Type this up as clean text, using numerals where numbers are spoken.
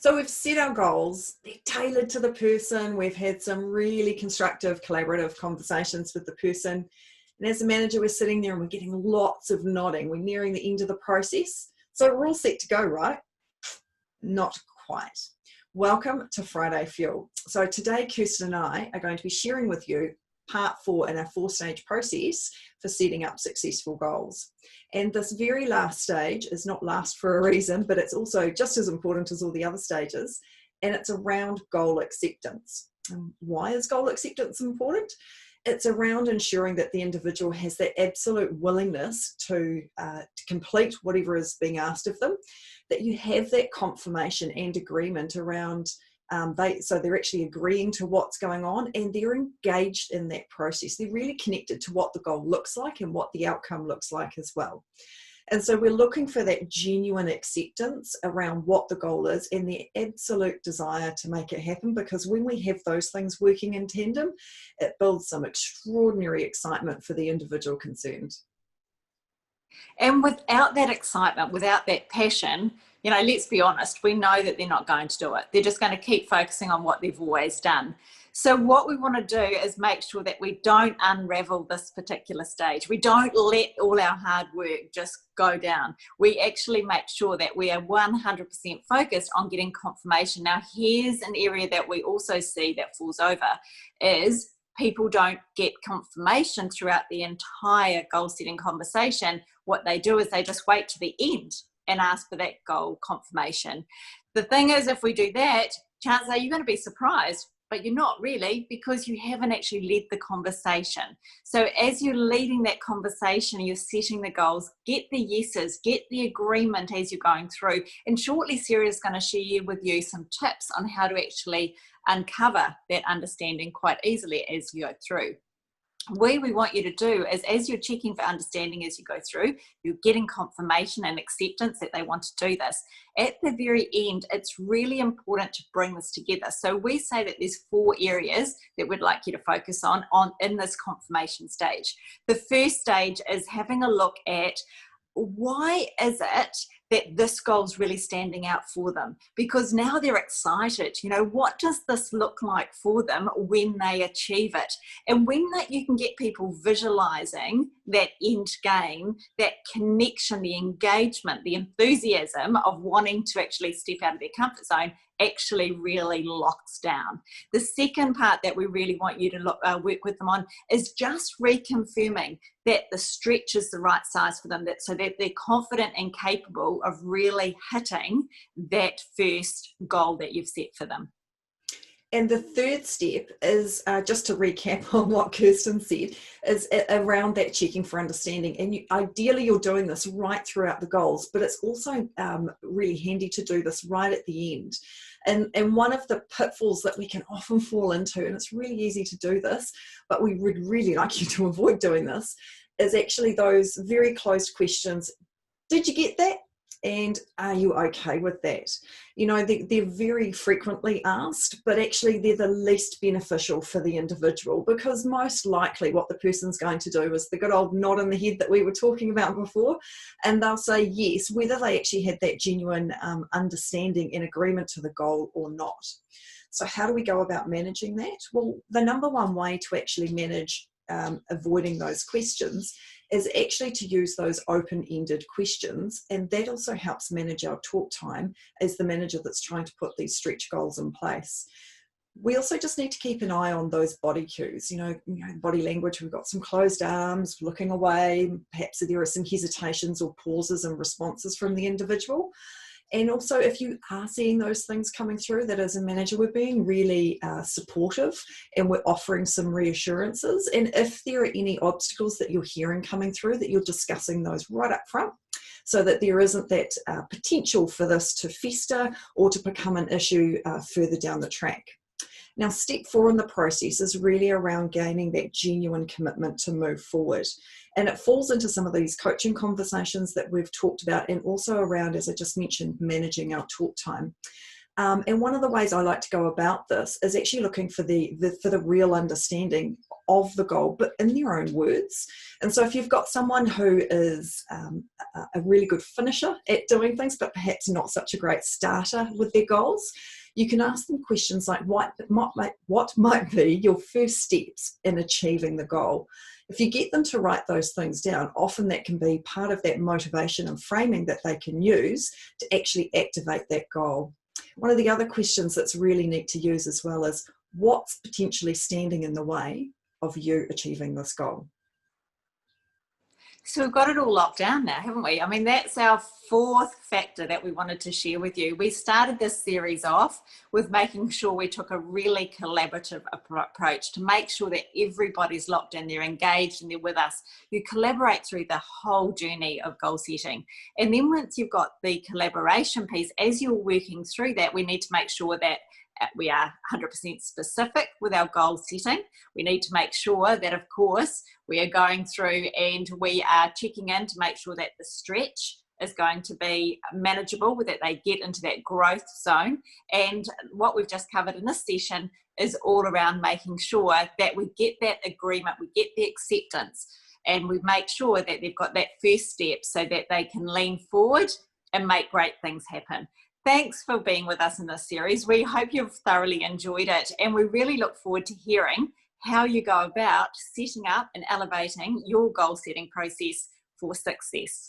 So we've set our goals, they're tailored to the person. We've had some really constructive, collaborative conversations with the person. And as a manager, we're sitting there and we're getting lots of nodding. We're nearing the end of the process. So we're all set to go, right? Not quite. Welcome to Friday Fuel. So today, Kirsten and I are going to be sharing with you part 4 in our 4-stage process for setting up successful goals. And this very last stage is not last for a reason, but it's also just as important as all the other stages, and it's around goal acceptance. And why is goal acceptance important? It's around ensuring that the individual has that absolute willingness to complete whatever is being asked of them, that you have that confirmation and agreement around so they're actually agreeing to what's going on and they're engaged in that process. They're really connected to what the goal looks like and what the outcome looks like as well. And so we're looking for that genuine acceptance around what the goal is and the absolute desire to make it happen, because when we have those things working in tandem, it builds some extraordinary excitement for the individual concerned. And without that excitement, without that passion, let's be honest, we know that they're not going to do it. They're just going to keep focusing on what they've always done. So what we want to do is make sure that we don't unravel this particular stage. We don't let all our hard work just go down. We actually make sure that we are 100% focused on getting confirmation. Now, here's an area that we also see that falls over is people don't get confirmation throughout the entire goal setting conversation. What they do is they just wait to the end and ask for that goal confirmation. The thing is, if we do that, chances are you're going to be surprised, but you're not really, because you haven't actually led the conversation. So as you're leading that conversation, you're setting the goals, get the yeses, get the agreement as you're going through. And shortly, Sarah's going to share with you some tips on how to actually uncover that understanding quite easily as you go through. What we want you to do is, as you're checking for understanding as you go through, you're getting confirmation and acceptance that they want to do this. At the very end, it's really important to bring this together. So we say that there's 4 areas that we'd like you to focus on in this confirmation stage. The first stage is having a look at why is it that this goal is really standing out for them, because now they're excited. What does this look like for them when they achieve it? And when you can get people visualizing that end game, that connection, the engagement, the enthusiasm of wanting to actually step out of their comfort zone actually really locks down. The second part that we really want you to work with them on is just reconfirming that the stretch is the right size for them, so that they're confident and capable of really hitting that first goal that you've set for them. And the third step is, just to recap on what Kirsten said, is around that checking for understanding. And ideally you're doing this right throughout the goals, but it's also really handy to do this right at the end. And one of the pitfalls that we can often fall into, and it's really easy to do this, but we would really like you to avoid doing this, is actually those very closed questions. Did you get that? And are you okay with that? They're very frequently asked, but actually they're the least beneficial for the individual, because most likely what the person's going to do is the good old nod in the head that we were talking about before, and they'll say yes, whether they actually had that genuine understanding and agreement to the goal or not. So how do we go about managing that? Well, the number one way to actually manage avoiding those questions is actually to use those open-ended questions, and that also helps manage our talk time as the manager that's trying to put these stretch goals in place. We also just need to keep an eye on those body cues, body language. We've got some closed arms, looking away, perhaps there are some hesitations or pauses and responses from the individual. And also, if you are seeing those things coming through, that as a manager, we're being really supportive and we're offering some reassurances. And if there are any obstacles that you're hearing coming through, that you're discussing those right up front, so that there isn't that potential for this to fester or to become an issue further down the track. Now, step 4 in the process is really around gaining that genuine commitment to move forward. And it falls into some of these coaching conversations that we've talked about, and also around, as I just mentioned, managing our talk time. And one of the ways I like to go about this is actually looking for the real understanding of the goal, but in their own words. And so if you've got someone who is a really good finisher at doing things, but perhaps not such a great starter with their goals, you can ask them questions like, what might be your first steps in achieving the goal? If you get them to write those things down, often that can be part of that motivation and framing that they can use to actually activate that goal. One of the other questions that's really neat to use as well is, what's potentially standing in the way of you achieving this goal? So we've got it all locked down now, haven't we? I mean, that's our fourth factor that we wanted to share with you. We started this series off with making sure we took a really collaborative approach to make sure that everybody's locked in, they're engaged and they're with us. You collaborate through the whole journey of goal setting. And then once you've got the collaboration piece, as you're working through that, we need to make sure that we are 100% specific with our goal setting. We need to make sure that, of course, we are going through and we are checking in to make sure that the stretch is going to be manageable, that they get into that growth zone. And what we've just covered in this session is all around making sure that we get that agreement, we get the acceptance, and we make sure that they've got that first step so that they can lean forward and make great things happen. Thanks for being with us in this series. We hope you've thoroughly enjoyed it, and we really look forward to hearing how you go about setting up and elevating your goal setting process for success.